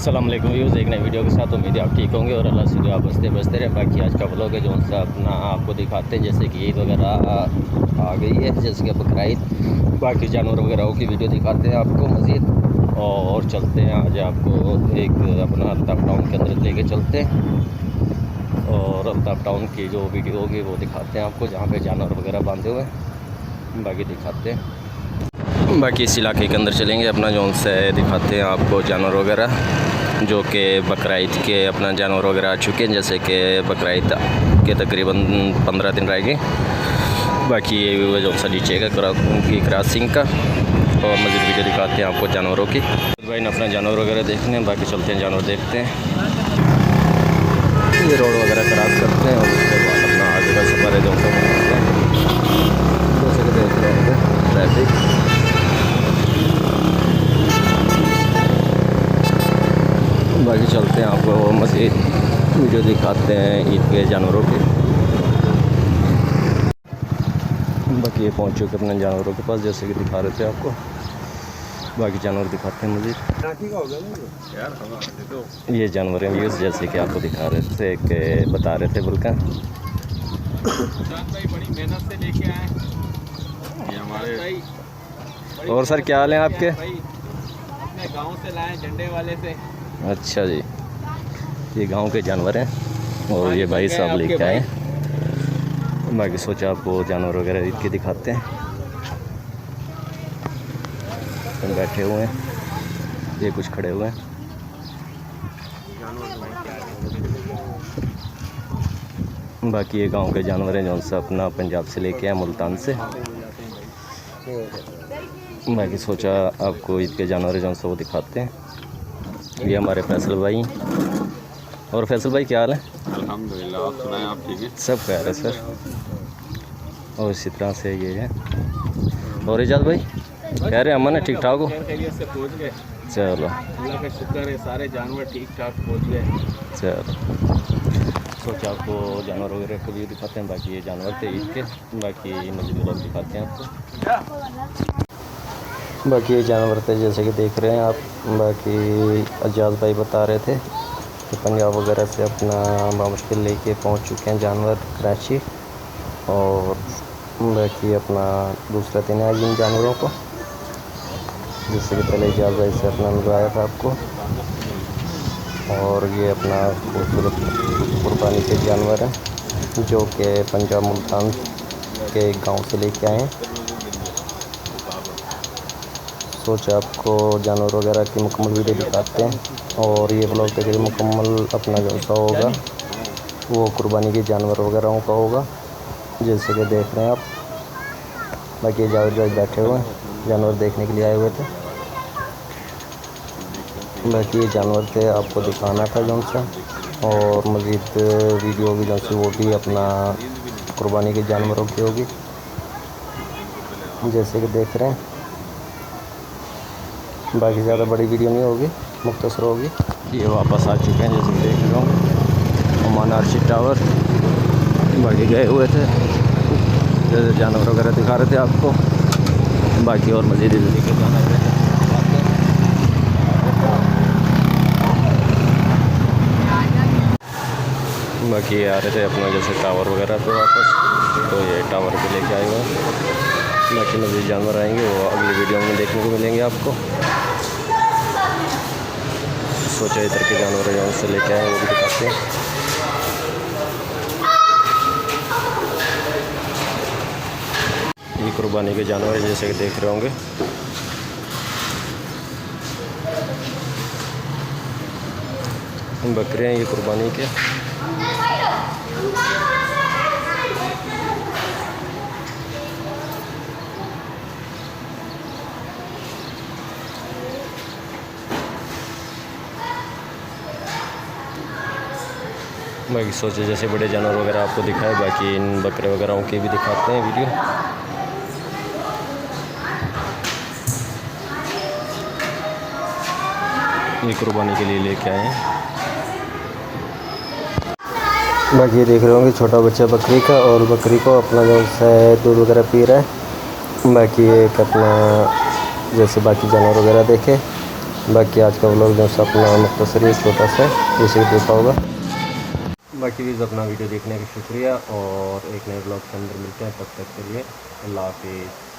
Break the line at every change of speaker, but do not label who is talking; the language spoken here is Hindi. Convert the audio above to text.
अस्सलाम वालेकुम व्यूज़, एक नई वीडियो के साथ उम्मीद है आप ठीक होंगे और अल्लाह से दुआ बसते बसते रहे। बाकी आज का व्लॉग है जो सा अपना आपको दिखाते हैं, जैसे कि ईद वगैरह आ गई है, जैसे कि बकरा ईद, बाकी जानवर वगैरह की वीडियो दिखाते हैं आपको मज़ीद। और चलते हैं आज आपको एक अपना अल्ताफ़ टाउन के अंदर लेके चलते हैं और अल्ताफ़ टाउन की जो वीडियो होगी वो दिखाते हैं आपको, जहाँ पे जानवर वगैरह बांधे हुए हैं बाकी दिखाते हैं। बाकी इस इलाके के अंदर चलेंगे, अपना जो से दिखाते हैं आपको जानवर वगैरह जो कि बकरा ईद के अपना जानवर वगैरह आ चुके हैं, जैसे कि बकरा ईद के तकरीबन 15 दिन रह गए। बाकी ये जो सा नीचे का उनकी क्रॉसिंग का और मज़ीद वीडियो दिखाते हैं आपको जानवरों की। भाई ने अपना जानवर वगैरह देखने हैं, बाकी चलते हैं जानवर देखते हैं। ये रोड वगैरह क्रॉस करते हैं और उसके बाद अपना आगे का सफ़र है जो जैसे कि देख रहे होंगे ट्रैफिक। बाकी चलते हैं आपको मज़ीद वीडियो दिखाते हैं ईद के जानवरों के। बाकी ये पहुँच चुके अपने जानवरों के पास, जैसे कि दिखा रहे थे आपको। बाकी जानवर दिखाते हैं मज़ीद। ये जानवर हैं व्यूज़, जैसे कि आपको दिखा रहे थे कि बता रहे थे बुलका
बड़ी मेहनत से लेके आए ये हमारे।
और सर क्या हाल है आपके?
अपने गांव से लाए झंडे वाले से।
अच्छा जी, ये गांव के जानवर हैं और ये भाई साहब लेके आए। बाकी सोचा आपको जानवर वगैरह ईद के दिखाते हैं। हम बैठे हुए हैं, ये कुछ खड़े हुए हैं। बाकी ये गांव के जानवर हैं जो सा अपना पंजाब से लेके आए, मुल्तान से। बाकी सोचा आपको ईद के जानवर जो सा वो दिखाते हैं। ये हमारे फैसल भाई। और फैसल भाई क्या हाल है?
अल्हम्दुलिल्लाह, आप सुनाएं, आप ठीक हैं?
सब खैर है सर। और इसी तरह से ये है। और इजाज़ भाई कह रहे हैं अमन है, ठीक ठाक हो?
खैरियत से पहुंच गए,
चलो
अल्लाह का शुक्र है, सारे जानवर ठीक ठाक पहुंच गए।
चलो सोचा आपको जानवर वगैरह को भी दिखाते हैं। बाकी ये जानवर थे ईद के, बाकी मज़ीद लोग दिखाते हैं आपको। बाकी ये जानवर थे जैसे कि देख रहे हैं आप। बाकी अजाज भाई बता रहे थे कि पंजाब वगैरह से अपना बामुश्किल लेके पहुंच चुके हैं जानवर कराची। और बाकी अपना दूसरा दिन है इन जानवरों को, जैसे कि पहले अजाज भाई से अपना मिलवाया था आपको। और ये अपना खूबसूरत कुर्बानी के जानवर हैं जो कि पंजाब मुल्तान के गांव से लेके आए हैं। सोचा आपको जानवर वगैरह की मुकम्मल वीडियो दिखाते हैं और ये ब्लॉग के मुकम्मल अपना जो सा होगा वो कुर्बानी के जानवर वगैरह का होगा, जैसे कि देख रहे हैं आप। बाकी जावेद भाई बैठे हुए हैं, जानवर देखने के लिए आए हुए थे। बाकी ये जानवर थे आपको दिखाना था जो सा, और मज़ीद वीडियो भी जो सी वो भी अपना कुर्बानी के जानवरों की होगी, जैसे कि देख रहे हैं। बाकी ज़्यादा बड़ी वीडियो नहीं होगी, मुख्तसर होगी। ये वापस आ चुके हैं, जैसे कि देख रहे होंगे ओमान आर्शिद टावर। बाकी गए हुए थे, जैसे जानवर वगैरह दिखा रहे थे आपको। बाकी और मज़ीद के जानवर बाकी आ रहे थे अपना जैसे टावर वगैरह पे वापस, तो ये टावर पे लेके आए हुए हैं। बाकी मज़ीद जानवर आएंगे वो अगली वीडियो में देखने को मिलेंगे आपको। सोचा इधर के जानवर जहाँ से लेके आए वो भी दिखाते हैं। ये कुर्बानी के जानवर है, जैसे कि देख रहे होंगे। बकरे हैं ये कुर्बानी के। बाकी सोचे जैसे बड़े जानवर वगैरह आपको दिखाए, बाकी इन बकरे वगैरह के भी दिखाते हैं वीडियो। ये कुर्बानी के लिए लेके आए हैं। बाकी देख रहे होंगे छोटा बच्चा बकरी का, और बकरी को अपना जो है दूध वगैरह पी रहा है। बाकी एक अपना जैसे बाकी जानवर वगैरह देखे बाकी आज का व्लॉग जो सा अपना मुख्तसर ही छोटा सा इसी देखा होगा। बाकी भी अपना वीडियो देखने का शुक्रिया और एक नए व्लॉग के अंदर मिलते हैं, तब तक के लिए अल्लाह हाफिज़।